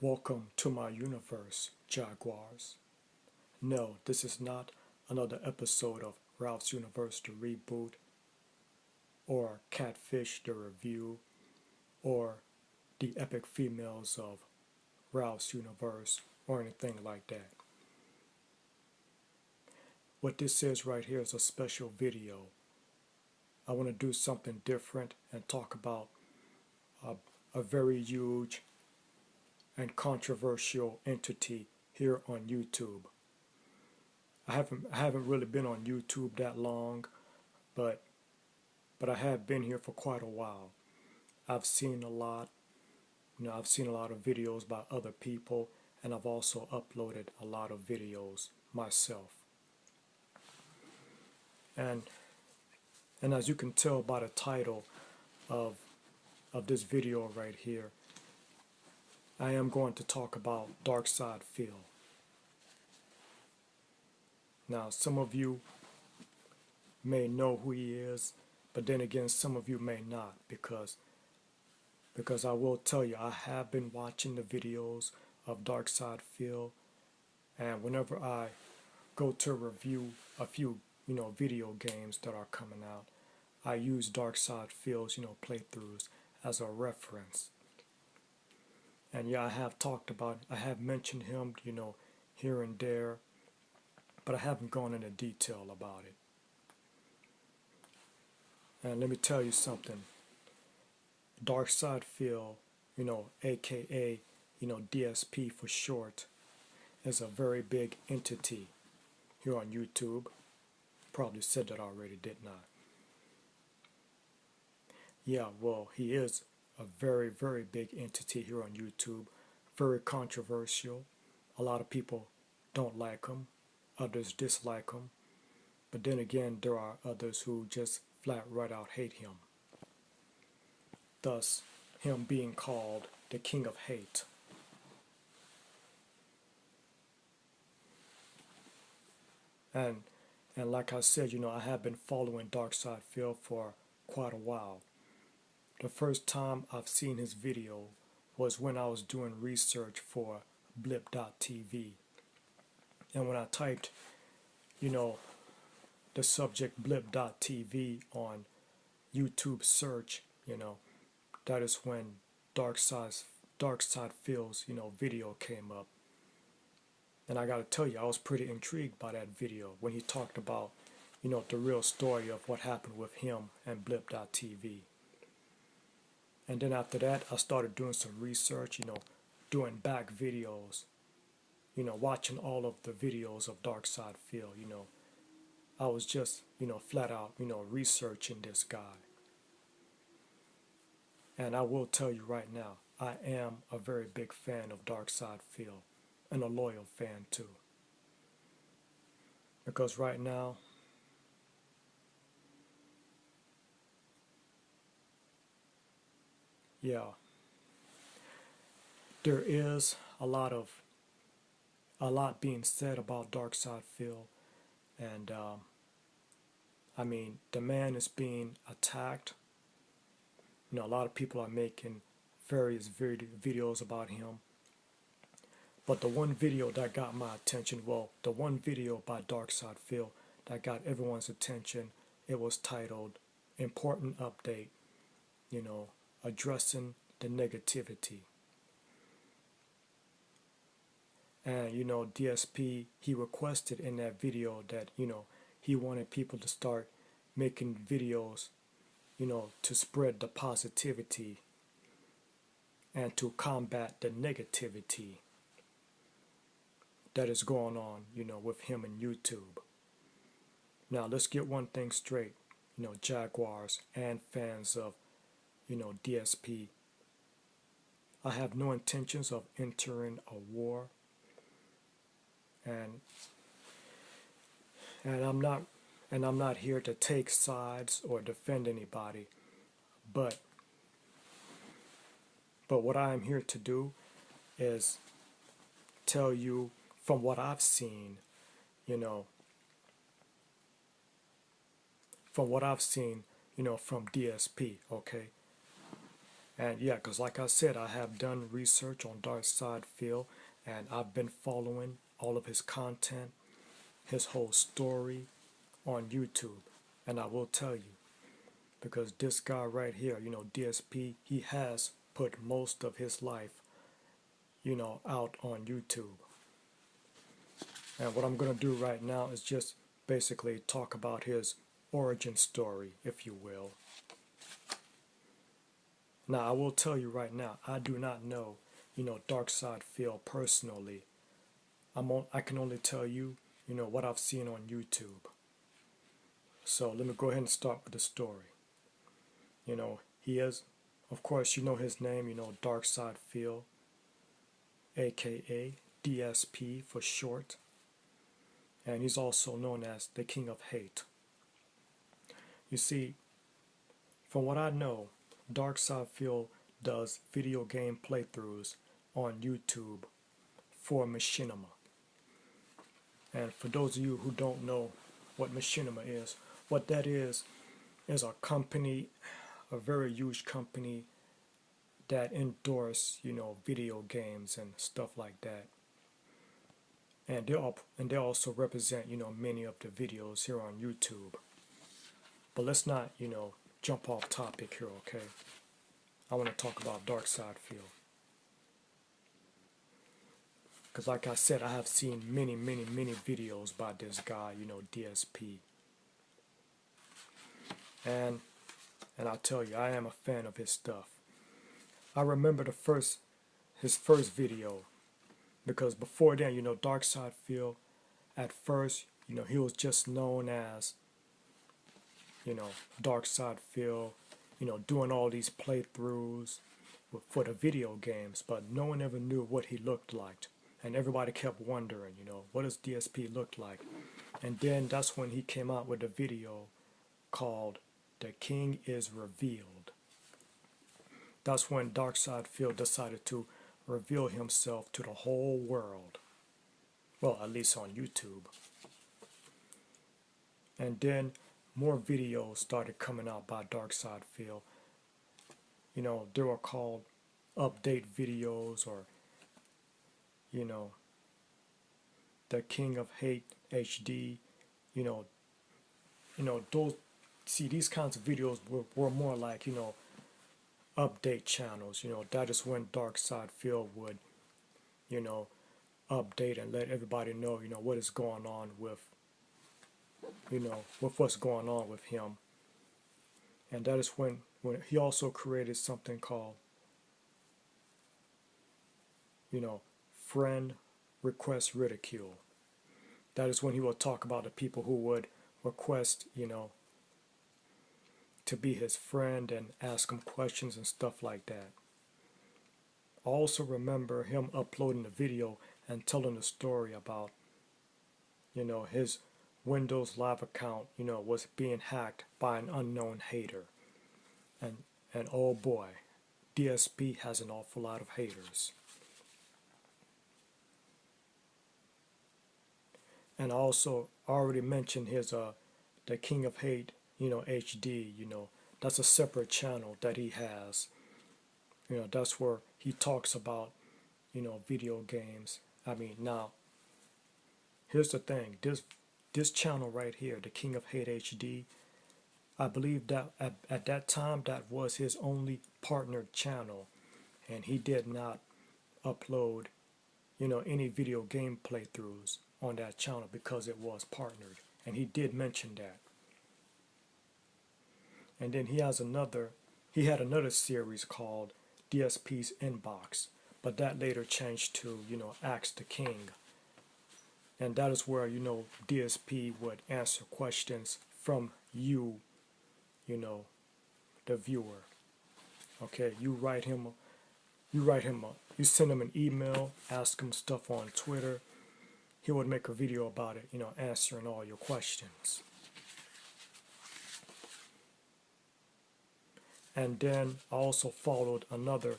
Welcome to my universe, Jaguars. No, this is not another episode of Ralph's Universe the Reboot, or Catfish the Review, or the Epic Females of Ralph's Universe, or anything like that. What this is right here is a special video. I want to do something different and talk about a very huge and controversial entity here on YouTube. I haven't really been on YouTube that long, but I have been here for quite a while. I've seen a lot, I've seen a lot of videos by other people, and I've also uploaded a lot of videos myself. And as you can tell by the title of this video right here, I am going to talk about Darksydephil. Now, some of you may know who he is, but then again, some of you may not, because I will tell you, I have been watching the videos of Darksydephil, and whenever I go to review a few, video games that are coming out, I use Darksydephil's, playthroughs as a reference. And yeah, I have mentioned him, here and there, but I haven't gone into detail about it. And let me tell you something. Darksydephil, aka, DSP for short, is a very big entity here on YouTube. Probably said that already, didn't I? Yeah, well, he is a very, very big entity here on YouTube. Very controversial. A lot of people don't like him. Others dislike him. But then again, there are others who just flat right out hate him. Thus, him being called the King of Hate. And like I said, I have been following Darksydephil for quite a while. The first time I've seen his video was when I was doing research for blip.tv. And when I typed, the subject blip.tv on YouTube search, that is when Darksydephil's, video came up. And I gotta tell you, I was pretty intrigued by that video when he talked about, the real story of what happened with him and blip.tv. And then after that, I started doing some research, doing back videos, watching all of the videos of Darksydephil, I was just, flat out, researching this guy. And I will tell you right now, I am a very big fan of Darksydephil, and a loyal fan too. Because right now, yeah, there is a lot being said about Darksydephil, and I mean, the man is being attacked. A lot of people are making various videos about him. But the one video that got my attention, well, the one video by Darksydephil that got everyone's attention, it was titled Important Update, addressing the negativity. And, DSP, he requested in that video that, he wanted people to start making videos, to spread the positivity and to combat the negativity that is going on, with him and YouTube. Now, let's get one thing straight, Jaguars and fans of, DSP. I have no intentions of entering a war, and I'm not here to take sides or defend anybody, but what I am here to do is tell you from what I've seen, from DSP, okay? And yeah, because like I said, I have done research on Darksydephil, and I've been following all of his content, his whole story on YouTube. And I will tell you, because this guy right here, DSP, he has put most of his life, out on YouTube. And what I'm going to do right now is just basically talk about his origin story, if you will. Now, I will tell you right now, I do not know, Darksydephil personally. I can only tell you, what I've seen on YouTube. So let me go ahead and start with the story. He is, of course, you know his name, Darksydephil, aka DSP for short. And he's also known as the King of Hate. You see, from what I know, Darksydephil does video game playthroughs on YouTube for Machinima. And for those of you who don't know what Machinima is, what that is a company, a very huge company that endorse, video games and stuff like that. And they also represent, many of the videos here on YouTube. But let's not, jump off topic here, okay? I want to talk about Darksydephil. Because like I said, I have seen many videos by this guy, DSP. And I'll tell you, I am a fan of his stuff. I remember his first video, because before then, Darksydephil, at first, he was just known as, Darksydephil, doing all these playthroughs for the video games, but no one ever knew what he looked like. And everybody kept wondering, what does DSP look like? And then that's when he came out with a video called The King Is Revealed. That's when Darksydephil decided to reveal himself to the whole world. Well, at least on YouTube. And then more videos started coming out by Darksydephil. They were called update videos, or the King of Hate HD, these kinds of videos were more like, update channels. That is when Darksydephil would, update and let everybody know, what is going on with, with what's going on with him. And that is when he also created something called, friend request ridicule. That is when he will talk about the people who would request, to be his friend and ask him questions and stuff like that. I also remember him uploading a video and telling a story about, his Windows Live account, was being hacked by an unknown hater. And oh boy, DSP has an awful lot of haters. And I also already mentioned his the King of Hate, HD, that's a separate channel that he has. That's where he talks about, video games. I mean, now, here's the thing. This channel right here, the King of Hate HD, I believe that at that time that was his only partnered channel, and he did not upload, any video game playthroughs on that channel because it was partnered, and he did mention that. And then he had another series called DSP's Inbox, but that later changed to, Ask the King. And that is where, DSP would answer questions from you, the viewer. Okay, you send him an email, ask him stuff on Twitter. He would make a video about it, answering all your questions. And then I also followed another,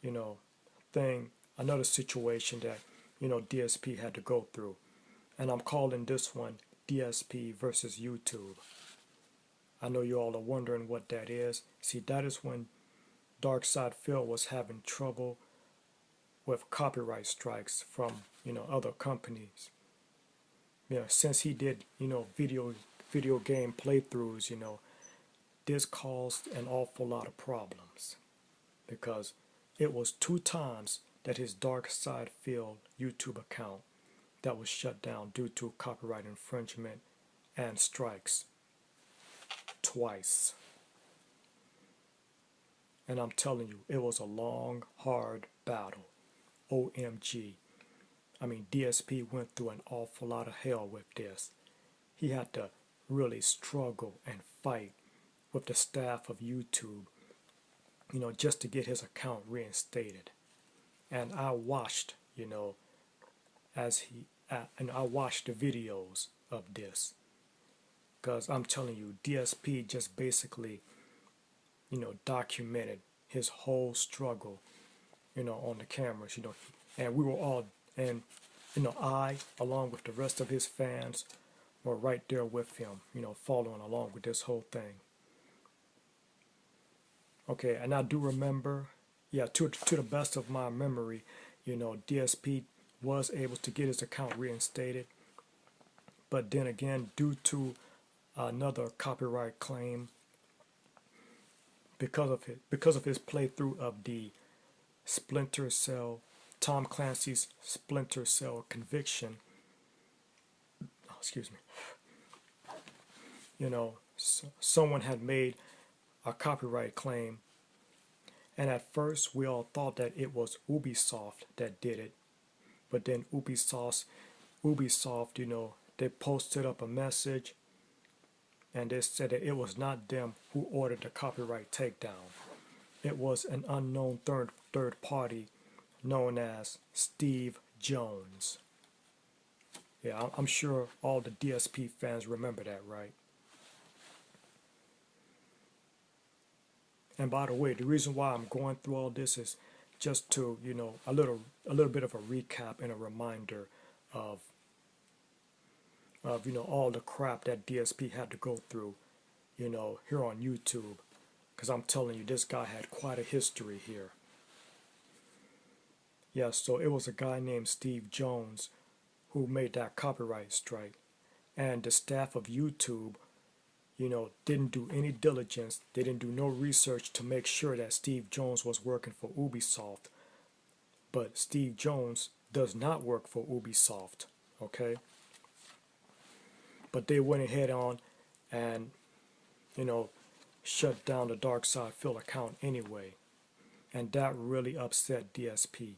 another situation that, DSP had to go through. And I'm calling this one DSP versus YouTube. I know you all are wondering what that is. See, that is when Darksydephil was having trouble with copyright strikes from other companies. Since he did video game playthroughs, this caused an awful lot of problems because it was 2 times that his Darksydephil YouTube account that was shut down due to copyright infringement and strikes. Twice. And I'm telling you, it was a long, hard battle. OMG. I mean, DSP went through an awful lot of hell with this. He had to really struggle and fight with the staff of YouTube, just to get his account reinstated. And I watched, and I watched the videos of this. Because I'm telling you, DSP just basically, documented his whole struggle, on the cameras, and we were all, and, I, along with the rest of his fans, were right there with him, following along with this whole thing. Okay, and I do remember, to the best of my memory, DSP was able to get his account reinstated, but then again, due to another copyright claim, because of his playthrough of the Splinter Cell, Tom Clancy's Splinter Cell Conviction, excuse me, someone had made a copyright claim, and at first we all thought that it was Ubisoft that did it, but then Ubisoft, they posted up a message and they said that it was not them who ordered the copyright takedown. It was an unknown third party known as Steve Jones. Yeah, I'm sure all the DSP fans remember that, right? And by the way, the reason why I'm going through all this is just to, a little bit of a recap and a reminder of all the crap that DSP had to go through, here on YouTube. Because I'm telling you, this guy had quite a history here. Yeah, so it was a guy named Steve Jones who made that copyright strike. And the staff of YouTube, didn't do any diligence. They didn't do no research to make sure that Steve Jones was working for Ubisoft. But Steve Jones does not work for Ubisoft, okay? But they went ahead on and, shut down the Darksydephil account anyway. And that really upset DSP.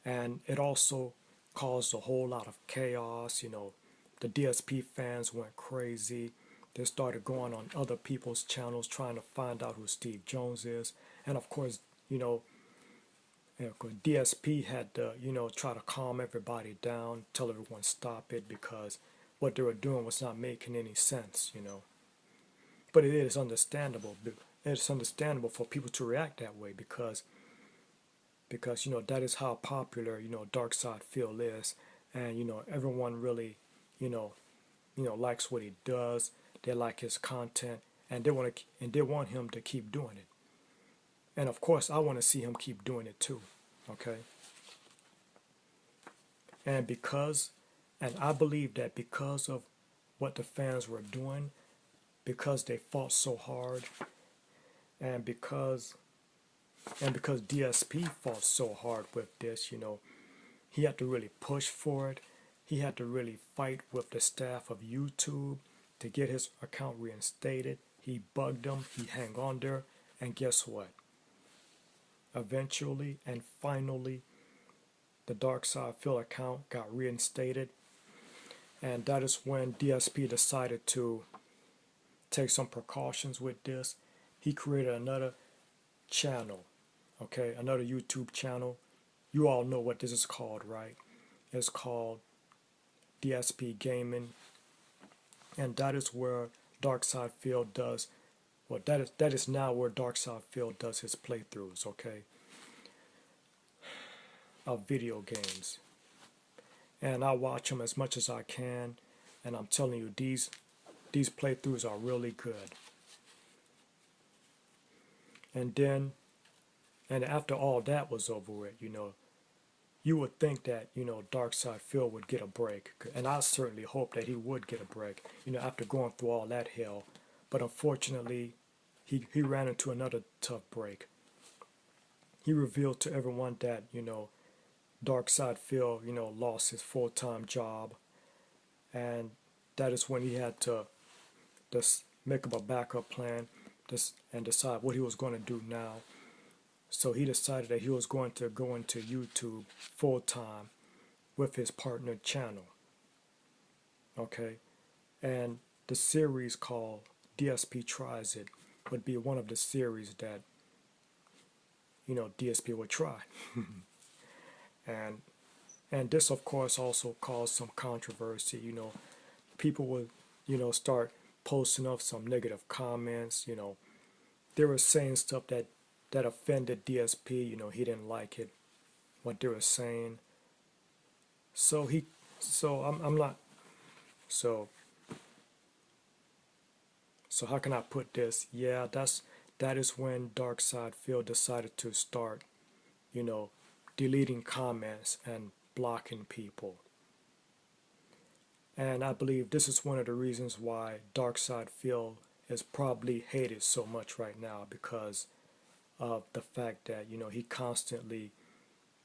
And it also caused a whole lot of chaos. The DSP fans went crazy. They started going on other people's channels trying to find out who Steve Jones is. And of course, DSP had to, try to calm everybody down, tell everyone stop it, because what they were doing was not making any sense, But it is understandable. It's understandable for people to react that way because that is how popular, Darksydephil is. And, everyone really, likes what he does. They like his content, and they want him to keep doing it. And of course, I want to see him keep doing it too. Okay. And I believe that because of what the fans were doing, because they fought so hard, and because DSP fought so hard with this, he had to really push for it. He had to really fight with the staff of YouTube to get his account reinstated. He bugged them, he hung on there, and guess what? Eventually and finally, the Darksydephil account got reinstated, and that is when DSP decided to take some precautions with this. He created another channel, okay, another YouTube channel. You all know what this is called, right? It's called DSP Gaming, and that is where Darksydephil does, well, that is now where Darksydephil does his playthroughs, okay, of video games. And I watch them as much as I can, and I'm telling you, these playthroughs are really good. And then And after all that was over with, you would think that, Darksydephil would get a break. And I certainly hope that he would get a break, after going through all that hell. But unfortunately, he ran into another tough break. He revealed to everyone that, Darksydephil, lost his full-time job. And that is when he had to just make up a backup plan and decide what he was going to do now. So he decided that he was going to go into YouTube full time with his partner channel. Okay? And the series called DSP Tries It would be one of the series that, DSP would try. and and this of course also caused some controversy. People would, start posting up some negative comments. They were saying stuff that offended DSP. He didn't like it, what they were saying. I'm not. So how can I put this? Yeah, that is when Darksydephil decided to start, deleting comments and blocking people. And I believe this is one of the reasons why Darksydephil is probably hated so much right now, because of the fact that, he constantly,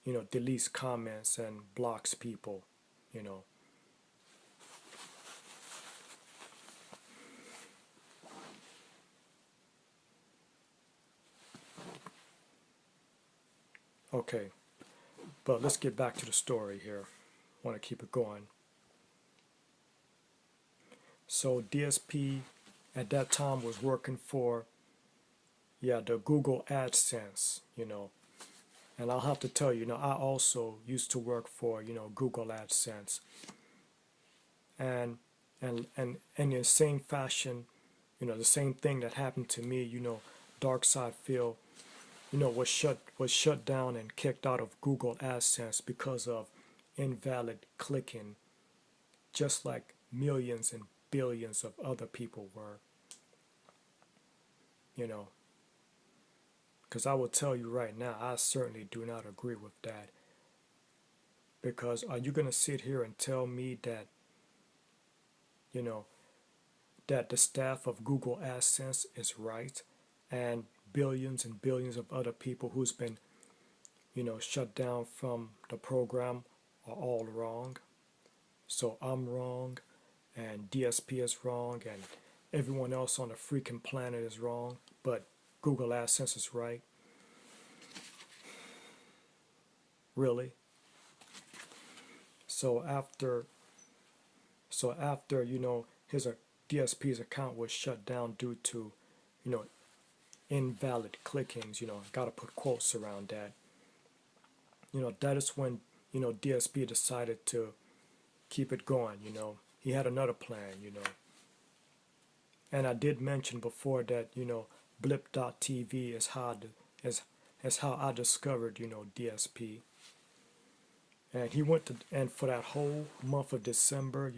deletes comments and blocks people, Okay, but let's get back to the story here. I want to keep it going. So DSP at that time was working for, the Google AdSense, and I'll have to tell you, I also used to work for, Google AdSense. And in the same fashion, the same thing that happened to me, Darksydephil, was shut down and kicked out of Google AdSense because of invalid clicking, just like millions and billions of other people were. Because I will tell you right now, I certainly do not agree with that. Because are you going to sit here and tell me that, that the staff of Google AdSense is right, and billions and billions of other people who's been, shut down from the program are all wrong? So I'm wrong, and DSP is wrong, and everyone else on the freaking planet is wrong, but Google AdSense is right? Really? So after his DSP's account was shut down due to, invalid clickings, gotta put quotes around that. That is when, DSP decided to keep it going. He had another plan. And I did mention before that, blip.tv is how I discovered, DSP. And he went to, and for that whole month of December,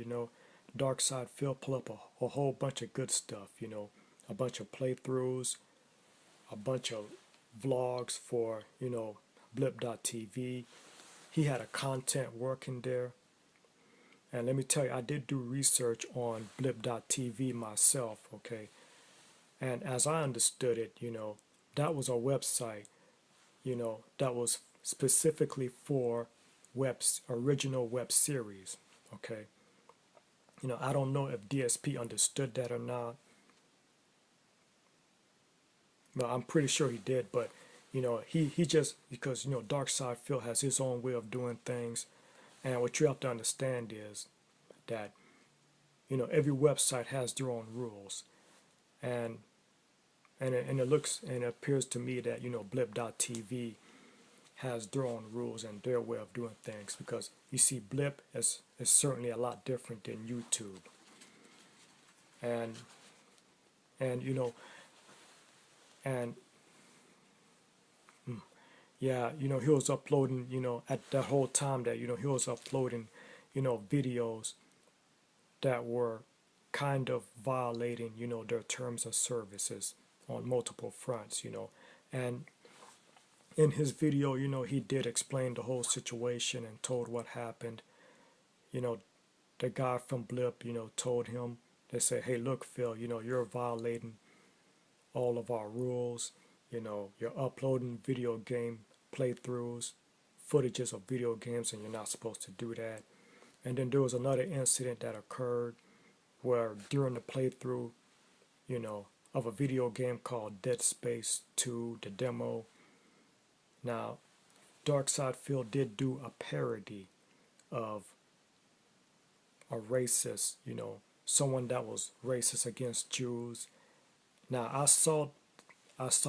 Darksydephil pulled up a whole bunch of good stuff, a bunch of playthroughs, a bunch of vlogs for, blip.tv. He had a content working there. And let me tell you, I did do research on blip.tv myself, okay? And as I understood it, that was a website, that was specifically for original web series, okay? I don't know if DSP understood that or not. Well, I'm pretty sure he did, but, he just, because, Darksydephil has his own way of doing things. And what you have to understand is that, every website has their own rules. And it appears to me that, blip.tv has their own rules and their way of doing things, because you see, Blip is certainly a lot different than YouTube. And yeah, he was uploading, at that whole time that, he was uploading, videos that were kind of violating, their terms of services on multiple fronts, and in his video, he did explain the whole situation and told what happened. You know, the guy from Blip, told him, they said, hey, look, Phil, you're violating all of our rules. You're uploading video game playthroughs, footages of video games, and you're not supposed to do that. And then there was another incident that occurred where during the playthrough, of a video game called Dead Space 2, the demo. Now, Darksydephil did do a parody of a racist, someone that was racist against Jews. Now, I saw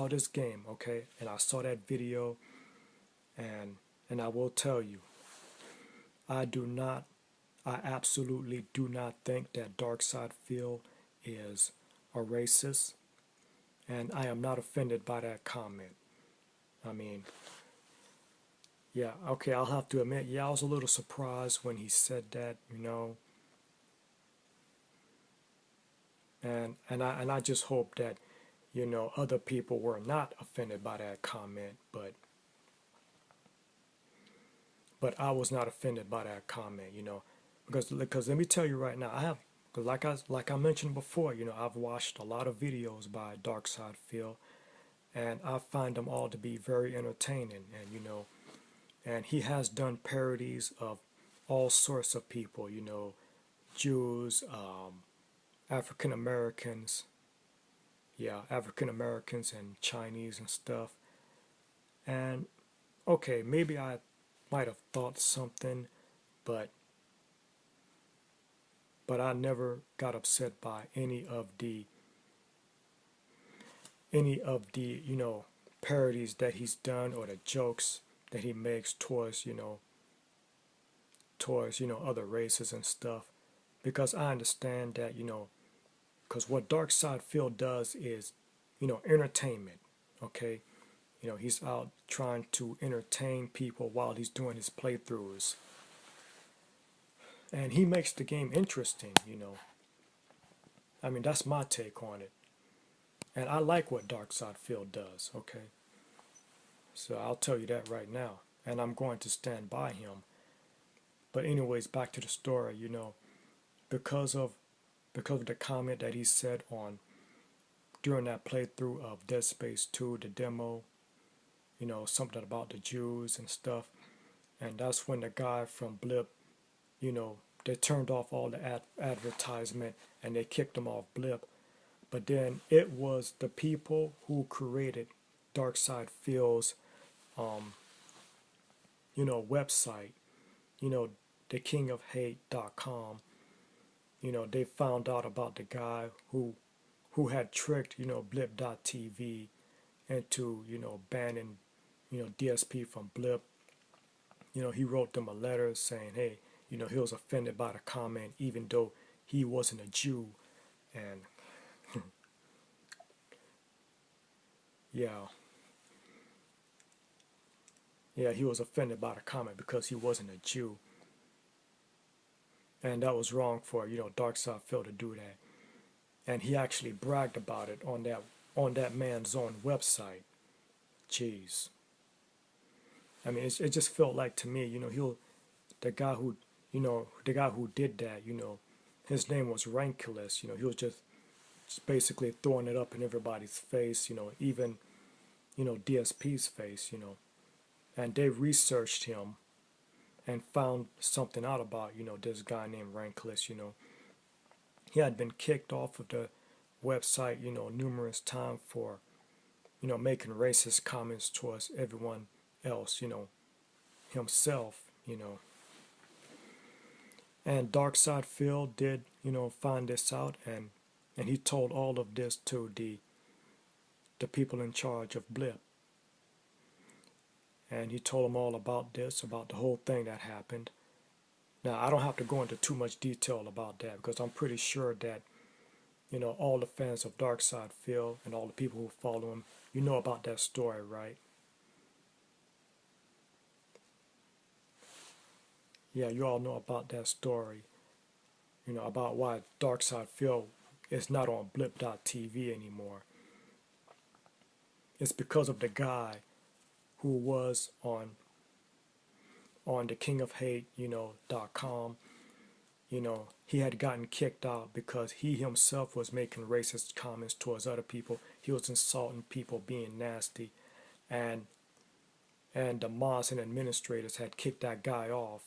this game, okay, and I saw that video, and I will tell you, I absolutely do not think that Darksydephil is a racist, and I am not offended by that comment. I mean, yeah, okay, I'll have to admit, yeah, I was a little surprised when he said that, and I just hope that, other people were not offended by that comment, but I was not offended by that comment, because let me tell you right now, like I mentioned before, I've watched a lot of videos by Darksydephil, and I find them all to be very entertaining, and he has done parodies of all sorts of people, Jews, African Americans, African Americans and Chinese and stuff. And okay, maybe I might have thought something, but I never got upset by any of the parodies that he's done or the jokes that he makes towards other races and stuff, because I understand that because what Darksydephil does is entertainment, okay. He's out trying to entertain people while he's doing his playthroughs, and he makes the game interesting. I mean, that's my take on it, and I like what Darksydephil does, okay. So I'll tell you that right now, and I'm going to stand by him. But anyways, back to the story. Because of the comment that he said on during that playthrough of Dead Space 2, the demo, something about the Jews and stuff, and that's when the guy from Blip, they turned off all the advertisement and they kicked him off Blip. But then it was the people who created Darksydephil's website, thekingofhate.com. They found out about the guy who had tricked, Blip.tv into, banning, DSP from Blip. He wrote them a letter saying, hey, he was offended by the comment, even though he wasn't a Jew. And yeah, he was offended by the comment because he wasn't a Jew. And that was wrong for, Darksydephil to do that. And he actually bragged about it on that man's own website. Jeez. I mean, it just felt like to me, the guy who did that, his name was Rankulus. He was just basically throwing it up in everybody's face, even, DSP's face, and they researched him and found something out about, this guy named Rankulus. He had been kicked off of the website, numerous times for, making racist comments towards everyone else, himself, And Darksydephil did, find this out, and he told all of this to the people in charge of Blip. And he told them all about this, about the whole thing that happened. Now, I don't have to go into too much detail about that because I'm pretty sure that, all the fans of Darksydephil and all the people who follow him, know about that story, right? Yeah, you all know about that story, about why Darksydephil is not on Blip.tv anymore. It's because of the guy who was on the King of Hate, .com. He had gotten kicked out because he himself was making racist comments towards other people. He was insulting people, being nasty, and the mods and administrators had kicked that guy off.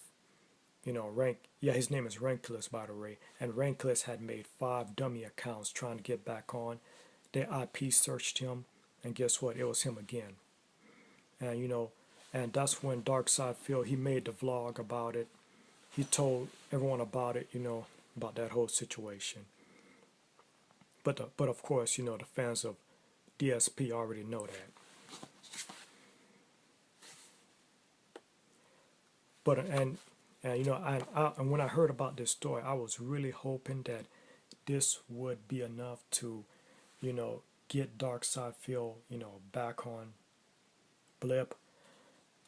His name is Rankless, by the way, and Rankless had made 5 dummy accounts trying to get back on. They IP searched him, and guess what? It was him again. And that's when Darksydephil, he made the vlog about it. He told everyone about it, about that whole situation. But of course, the fans of DSP already know that. But and when I heard about this story, I was really hoping that this would be enough to, get Darksydephil, back on Blip.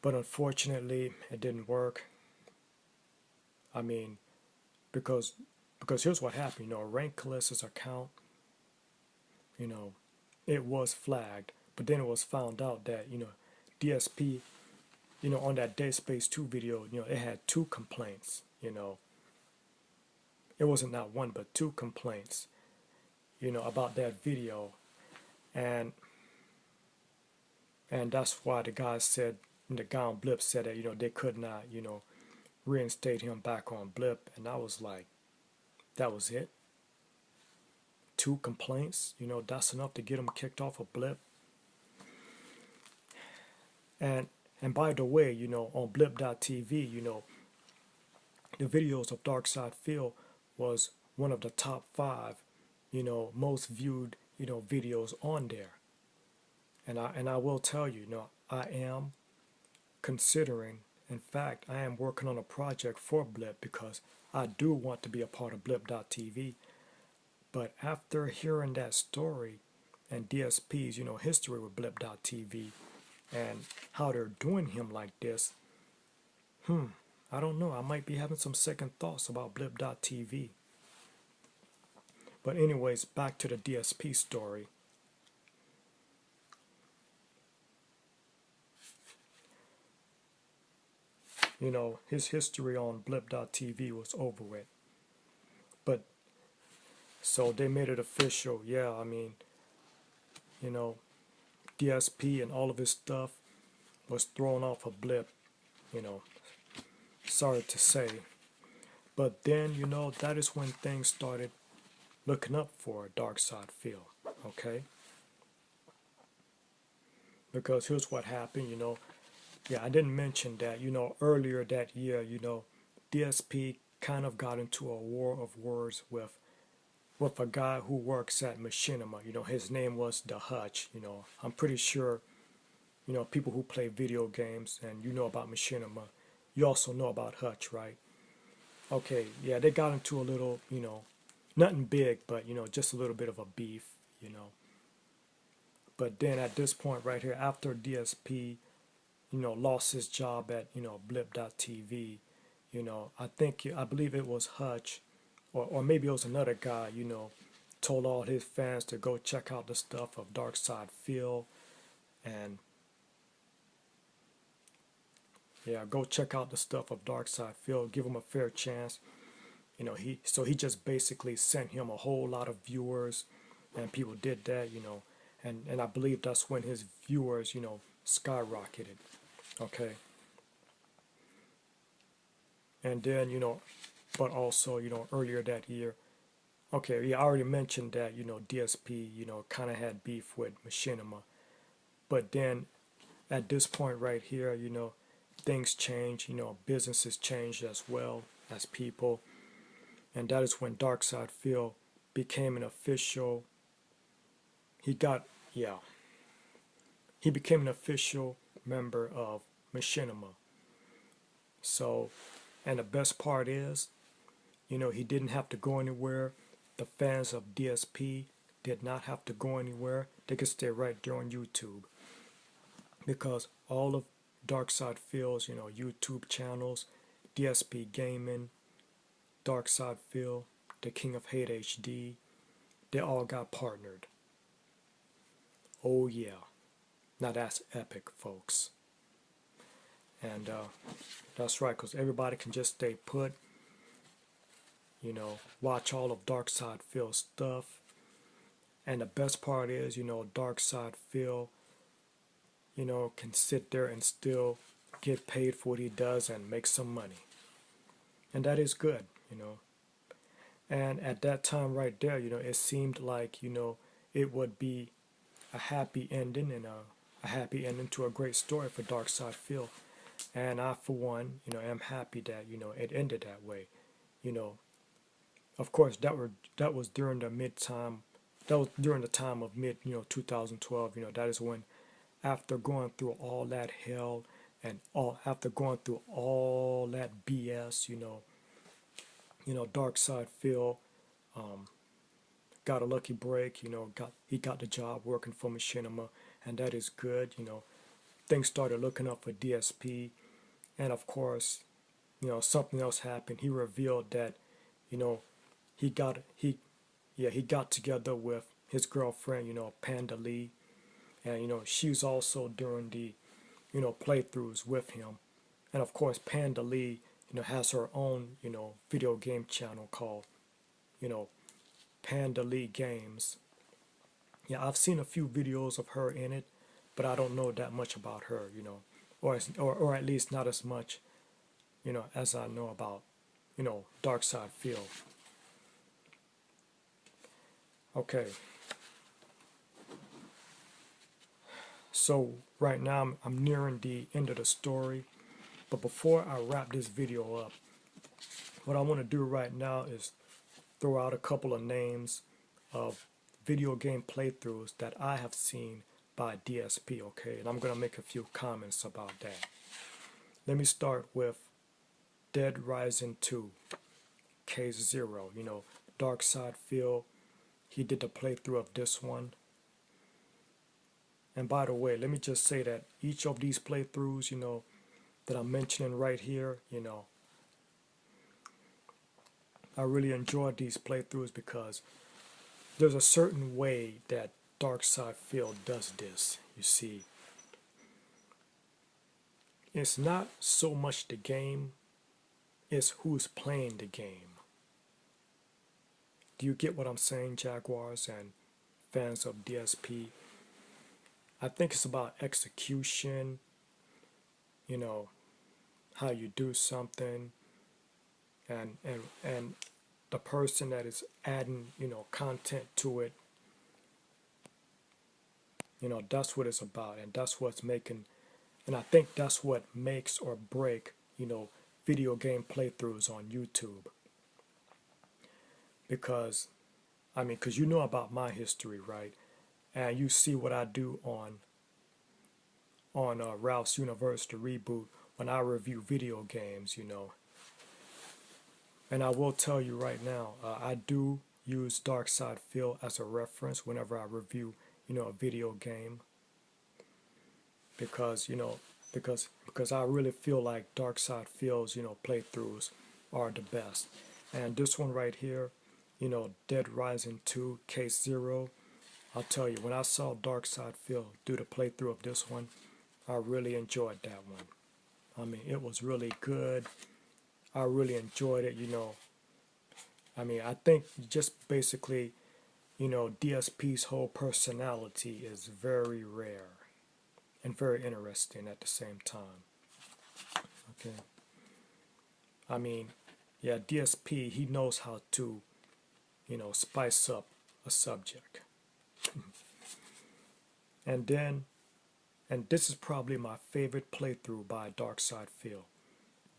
But unfortunately, it didn't work. I mean, because here's what happened. Rankless's account, it was flagged, but then it was found out that DSP, on that Dead Space 2 video, it had 2 complaints. It wasn't not 1 but 2 complaints, about that video, and that's why the guy on Blip said that they could not reinstate him back on Blip, and I was like, that was it. 2 complaints, that's enough to get him kicked off of Blip. And by the way, on blip.tv, the videos of Darksydephil was one of the top 5, most viewed, videos on there. And I will tell you, I am considering, in fact, I am working on a project for Blip because I do want to be a part of blip.tv. But after hearing that story and DSP's, history with blip.tv and how they're doing him like this, I don't know. I might be having some second thoughts about blip.tv. But anyways, back to the DSP story. His history on blip.tv was over with. But so they made it official. Yeah, I mean, DSP and all of his stuff was thrown off of Blip. Sorry to say. But then, that is when things started looking up for Darksydephil. Okay? Because here's what happened, Yeah, I didn't mention that, earlier that year, DSP kind of got into a war of words with a guy who works at Machinima. His name was The Hutch. I'm pretty sure, people who play video games and about Machinima, you also know about Hutch, right? Okay, yeah, they got into a little, nothing big, but, just a little bit of a beef, But then at this point right here, after DSP, lost his job at, blip.tv, I believe it was Hutch, or maybe it was another guy, told all his fans to go check out the stuff of Darksydephil, and yeah, go check out the stuff of Darksydephil, give him a fair chance. He just basically sent him a whole lot of viewers, and people did that, and I believe that's when his viewers, skyrocketed. Okay. And then, but also, earlier that year, okay, yeah, I already mentioned that, DSP, kind of had beef with Machinima. But then at this point right here, things change, businesses changed as well as people. And that is when Darksydephil became an official, he became an official member of Machinima. So, and the best part is, he didn't have to go anywhere. The fans of DSP did not have to go anywhere. They could stay right there on YouTube. Because all of Darksydephil's, YouTube channels, DSP Gaming, Darksydephil, the King of Hate HD, they all got partnered. Oh yeah. Now that's epic, folks. And that's right, because everybody can just stay put, you know, watch all of Darksydephil stuff. And the best part is, you know, Darksydephil, you know, can sit there and still get paid for what he does and make some money. And that is good, you know. And at that time right there, you know, it seemed like, you know, it would be a happy ending and a happy ending to a great story for Darksydephil. And I, for one, you know, am happy that, you know, it ended that way. You know, of course, that was during the time of mid, you know, 2012. You know, that is when, after going through all that hell and after going through all that BS, you know, Darksydephil got a lucky break. You know, he got the job working for Machinima, and that is good. You know, things started looking up for DSP, and of course, you know, something else happened. He revealed that, you know, he got together with his girlfriend, you know, Panda Lee, and you know, she's also doing the, you know, playthroughs with him. And of course, Panda Lee, you know, has her own, you know, video game channel called, you know, Panda Lee Games. Yeah, I've seen a few videos of her in it, but I don't know that much about her, you know, or at least not as much, you know, as I know about, you know, Darksydephil. Okay. So right now I'm nearing the end of the story, but before I wrap this video up, what I want to do right now is throw out a couple of names of video game playthroughs that I have seen by DSP, okay? And I'm going to make a few comments about that. Let me start with Dead Rising 2, Case 0. You know, Darksydephil, he did the playthrough of this one. And by the way, let me just say that each of these playthroughs, you know, that I'm mentioning right here, you know, I really enjoyed these playthroughs because there's a certain way that Darksydephil does this, you see. It's not so much the game, it's who's playing the game. Do you get what I'm saying, Jaguars and fans of DSP? I think it's about execution, you know, how you do something, and the person that is adding, you know, content to it. You know, that's what it's about, and that's what's making, and I think that's what makes or break, you know, video game playthroughs on YouTube. Because, I mean, because you know about my history, right? And you see what I do on Ralph's University Reboot when I review video games, you know. And I will tell you right now, I do use Darksydephil as a reference whenever I review, you know, a video game. Because, you know, because I really feel like Darksydephil's, you know, playthroughs are the best. And this one right here, you know, Dead Rising 2, Case 0, I'll tell you, when I saw Darksydephil do the playthrough of this one, I really enjoyed that one. I mean, it was really good. I really enjoyed it, you know. I mean, I think just basically, you know, DSP's whole personality is very rare and very interesting at the same time. Okay. I mean, yeah, DSP, he knows how to, you know, spice up a subject. And this is probably my favorite playthrough by Darksydephil,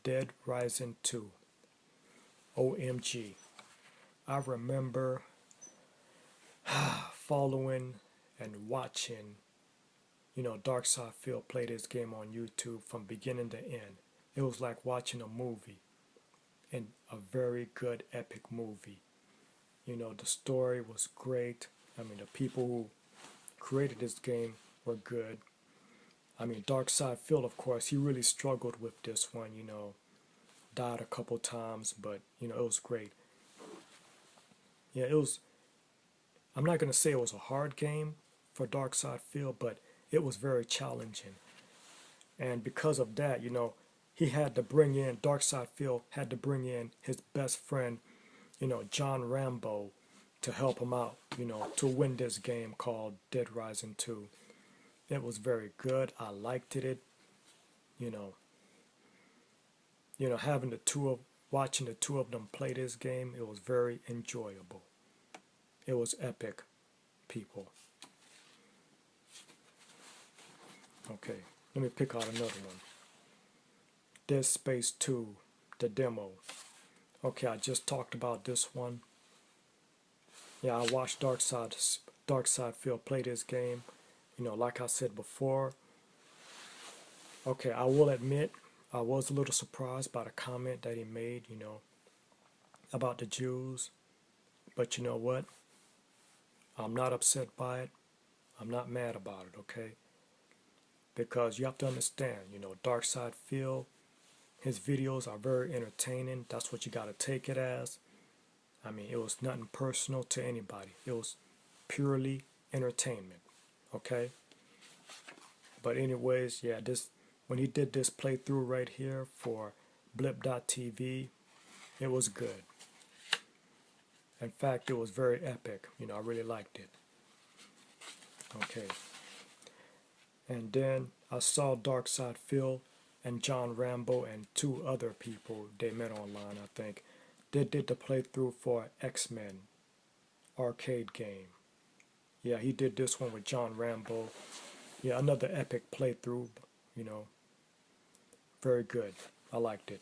Dead Rising 2. OMG. I remember following and watching, you know, Darksydephil play this game on YouTube from beginning to end. It was like watching a movie, and a very good epic movie. You know, the story was great. I mean, the people who created this game were good. I mean, Darksydephil, of course, he really struggled with this one, you know, died a couple times, but, you know, it was great. Yeah, it was, I'm not going to say it was a hard game for Darksydephil, but it was very challenging. And because of that, he had to bring in, Darksydephil had to bring in his best friend, John Rambo, to help him out, to win this game called Dead Rising 2. It was very good. I liked it. You know, having watching the two of them play this game, it was very enjoyable. It was epic, people. Okay, let me pick out another one. Dead Space 2, the demo. Okay, I just talked about this one. Yeah, I watched Darksydephil play this game. Like I said before. Okay, I will admit, I was a little surprised by the comment that he made, about the Jews. But you know what? I'm not upset by it. I'm not mad about it, okay? Because you have to understand, Darksydephil, his videos are very entertaining. That's what you got to take it as. I mean, it was nothing personal to anybody. It was purely entertainment, okay? But anyways, yeah, when he did this playthrough right here for blip.tv, it was good. In fact, it was very epic. I really liked it. Okay. And then I saw Darksydephil and John Rambo and two other people they met online, I think. They did the playthrough for X-Men arcade game. Yeah, he did this one with John Rambo. Yeah, another epic playthrough, very good. I liked it.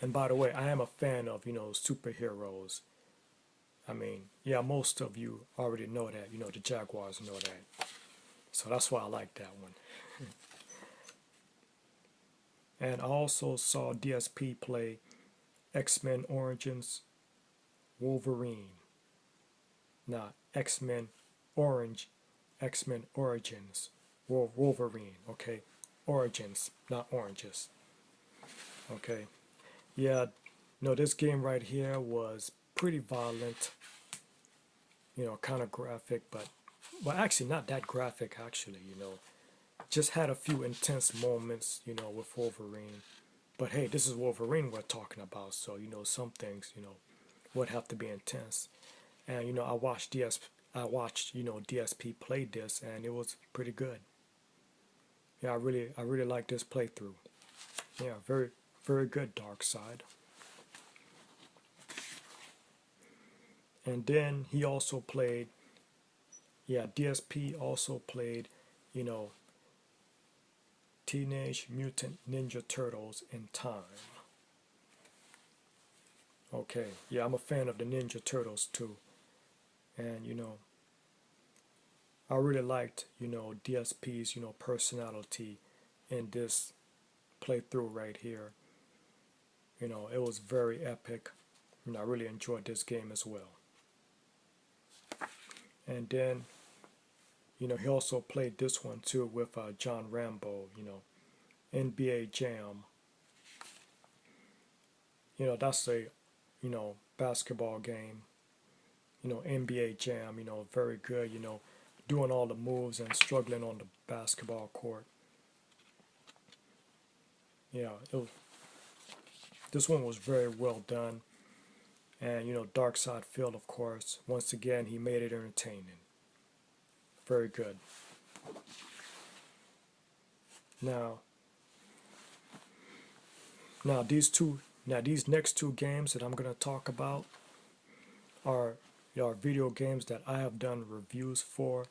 And by the way, I am a fan of, superheroes. I mean, yeah, most of you already know that. The Jaguars know that. So that's why I like that one. And I also saw DSP play X-Men Origins Wolverine. Not X-Men Origins, Wolverine, okay? Origins, not oranges. Okay. Yeah, this game right here was pretty violent, kind of graphic, but actually not that graphic, actually, Just had a few intense moments, with Wolverine. But hey, this is Wolverine we're talking about, so, some things, would have to be intense. And, I watched DSP play this, and it was pretty good. Yeah, I really like this playthrough. Yeah, very, very good, Darkside. And then he also played, DSP also played, Teenage Mutant Ninja Turtles in Time. Okay, yeah, I'm a fan of the Ninja Turtles too. And, I really liked, DSP's, personality in this playthrough right here. It was very epic. I really enjoyed this game as well. And then, he also played this one too with John Rambo, NBA Jam. That's a, basketball game. NBA Jam, very good, doing all the moves and struggling on the basketball court. Yeah, this one was very well done. And, Darksydephil, of course, once again, he made it entertaining. Very good. Now these next two games that I'm going to talk about are video games that I have done reviews for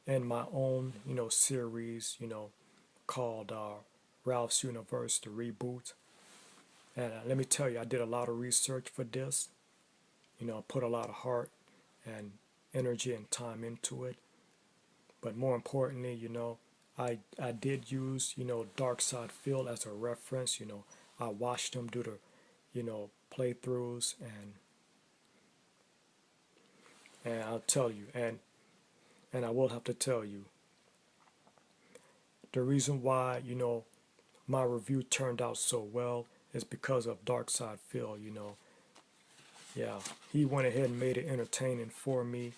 in my own, series, called Ralph's Universe, the Reboot. And let me tell you, I did a lot of research for this. Put a lot of heart and energy and time into it. But more importantly, I did use, Darksydephil as a reference. I watched him do the, playthroughs, and I'll tell you, and I will have to tell you, the reason why, my review turned out so well is because of Darksydephil, Yeah, he went ahead and made it entertaining for me.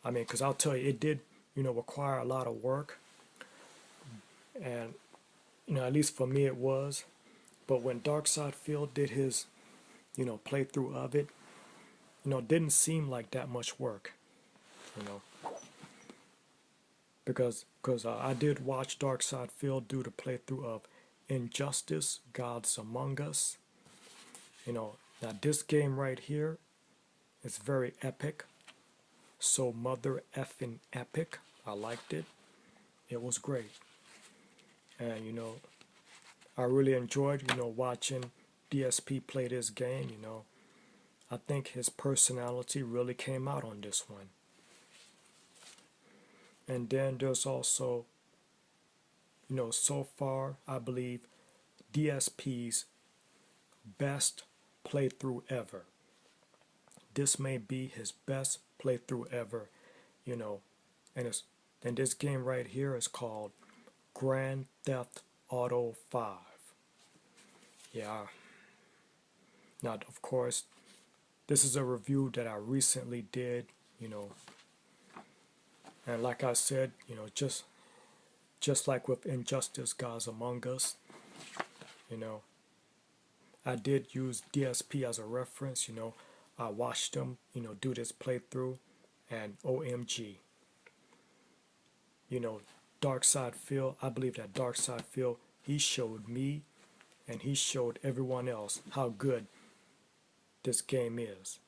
I mean, because I'll tell you, it did, require a lot of work. and at least for me it was. But when Darksydephil did his playthrough of it, it didn't seem like that much work, you know, because I did watch Darksydephil do the playthrough of Injustice: Gods Among Us. Now this game right here is very epic, so mother effing epic. I liked it. It was great, and I really enjoyed watching DSP play this game. I think his personality really came out on this one. And then there's also, so far, I believe DSP's best playthrough ever. This may be his best playthrough ever, and this game right here is called Grand Theft Auto 5. Yeah. Now, of course, this is a review that I recently did, and like I said, just like with Injustice: Gods Among Us, I did use DSP as a reference. I watched him, do this playthrough, and OMG, Darksydephil. I believe that Darksydephil, he showed me, and he showed everyone else how good this game is.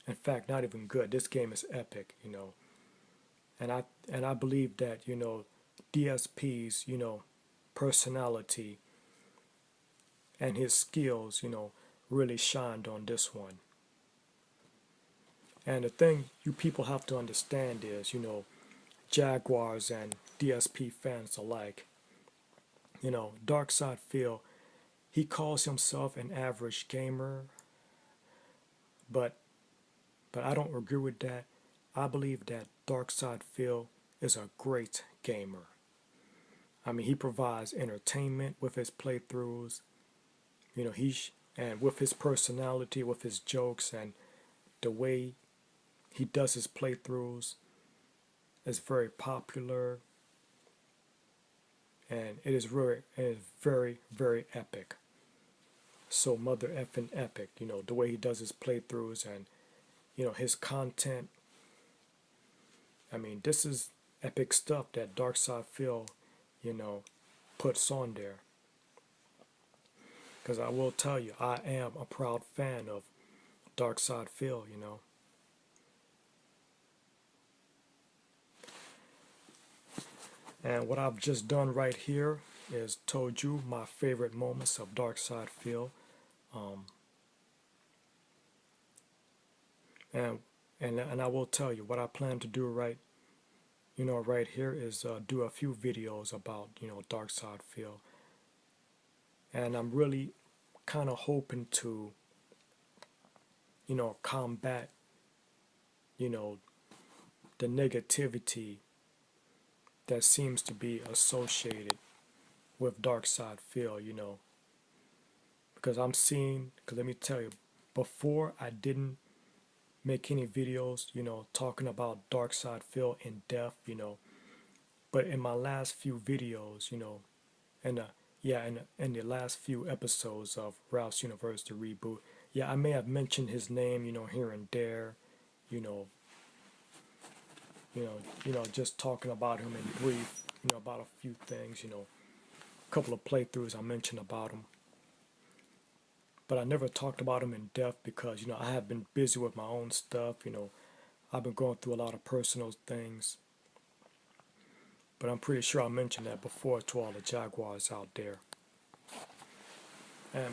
In fact, not even good. This game is epic, and I believe that DSP's personality and his skills really shined on this one. And the thing you people have to understand is Jaguars and DSP fans alike, Darksydephil, he calls himself an average gamer, but I don't agree with that. I believe that Darksydephil is a great gamer. I mean, he provides entertainment with his playthroughs. And with his personality, with his jokes, and the way he does his playthroughs is very popular, and it is very, very epic. So mother effing epic, the way he does his playthroughs and his content. I mean, this is epic stuff that Darksydephil, puts on there. Because I will tell you, I am a proud fan of Darksydephil, And what I've just done right here is told you my favorite moments of Darksydephil. And I will tell you what I plan to do right here is do a few videos about Darksydephil, and I'm really kind of hoping to combat the negativity that seems to be associated with Darksydephil, because I'm seeing, because let me tell you, before I didn't make any videos, talking about Darksydephil in depth, but in my last few videos, in the last few episodes of Ralph's University Reboot, I may have mentioned his name, here and there, just talking about him in brief, about a few things, a couple of playthroughs I mentioned about him. But I never talked about him in depth because, I have been busy with my own stuff, I've been going through a lot of personal things. But I'm pretty sure I mentioned that before to all the Jaguars out there.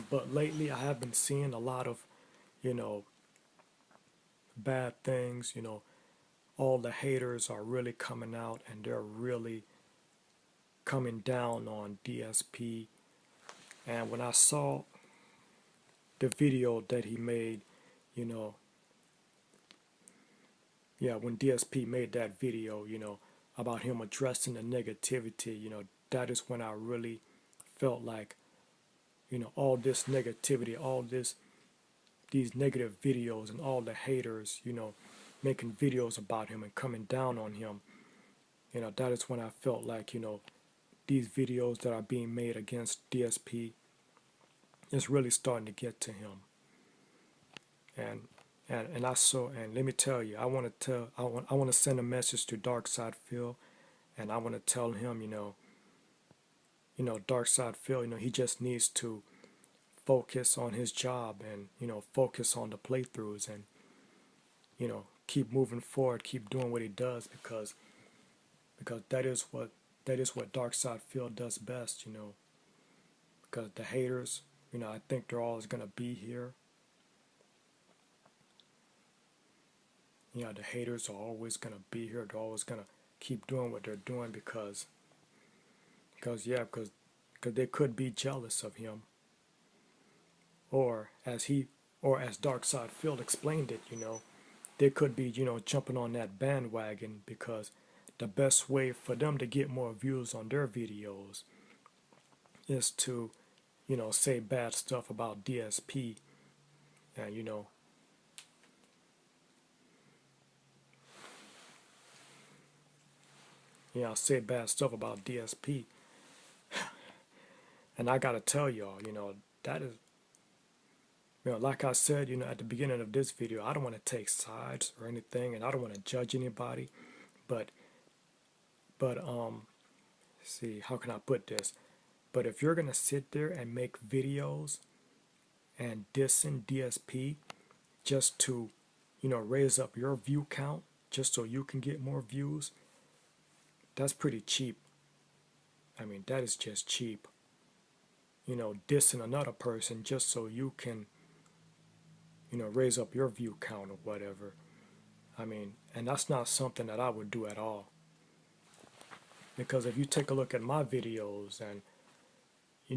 But lately I have been seeing a lot of, bad things, all the haters are really coming out and they're really coming down on DSP. And when I saw the video that he made, when DSP made that video, about him addressing the negativity, that is when I really felt like, all this negativity, these negative videos and all the haters, making videos about him and coming down on him, that is when I felt like, these videos that are being made against DSP is really starting to get to him. And let me tell you, I want to send a message to Darksydephil, and I want to tell him, Darksydephil, he just needs to focus on his job and focus on the playthroughs and keep moving forward, keep doing what he does, because that is what Darksydephil does best, because the haters, I think they're always gonna be here. The haters are always gonna be here. They're always gonna keep doing what they're doing because they could be jealous of him, or as Darksydephil explained it, they could be, jumping on that bandwagon because the best way for them to get more views on their videos is to, say bad stuff about DSP, and say bad stuff about DSP. And I gotta tell y'all, that is, like I said, at the beginning of this video, I don't want to take sides or anything, and I don't want to judge anybody, but see, how can I put this? But if you're gonna sit there and make videos and dissing DSP just to, raise up your view count, just so you can get more views, that's pretty cheap. I mean, that is just cheap. Dissing another person just so you can, raise up your view count or whatever. I mean, and that's not something that I would do at all. Because if you take a look at my videos and,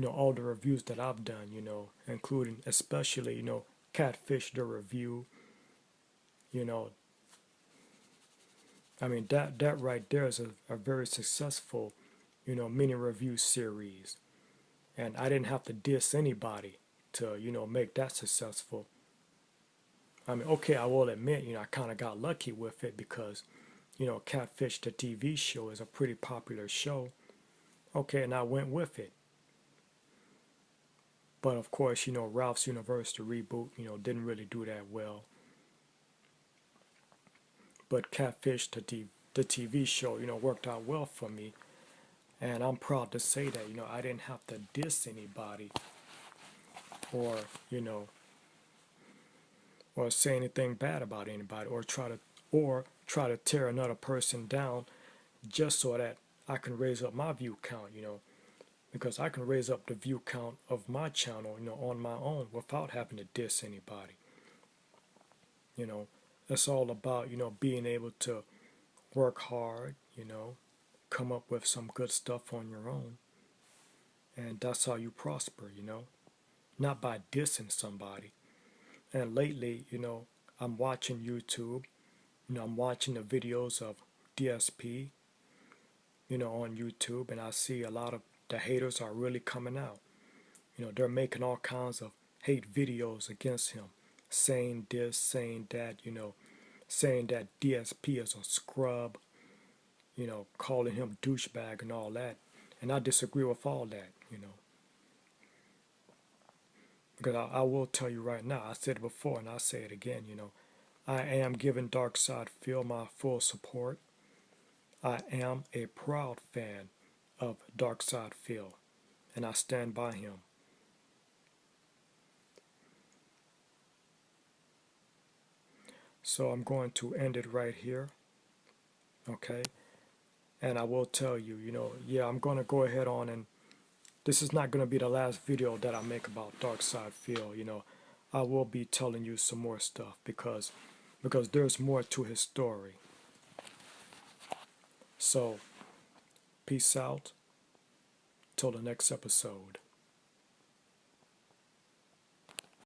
all the reviews that I've done, including especially, Catfish the review, I mean, that right there is a very successful, mini review series. And I didn't have to diss anybody to, make that successful. I mean, okay, I will admit, I kind of got lucky with it because, Catfish the TV show is a pretty popular show. Okay, and I went with it. But of course, Ralph's University reboot, didn't really do that well. But Catfish the TV show, worked out well for me. And I'm proud to say that, I didn't have to diss anybody or, or say anything bad about anybody or try to tear another person down just so that I can raise up my view count, because I can raise up the view count of my channel, on my own without having to diss anybody. It's all about, being able to work hard, come up with some good stuff on your own. And that's how you prosper, not by dissing somebody. And lately, I'm watching YouTube, I'm watching the videos of DSP, on YouTube, and I see a lot of the haters are really coming out. They're making all kinds of hate videos against him, saying this, saying that, saying that DSP is a scrub, calling him douchebag and all that. And I disagree with all that, Because I will tell you right now, I said it before and I say it again, I am giving Darksydephil my full support. I am a proud fan of Darksydephil, and I stand by him. So I'm going to end it right here, okay? And I will tell you, yeah, I'm going to go ahead on, and this is not going to be the last video that I make about Darksydephil, I will be telling you some more stuff because there's more to his story. So, peace out. Till the next episode.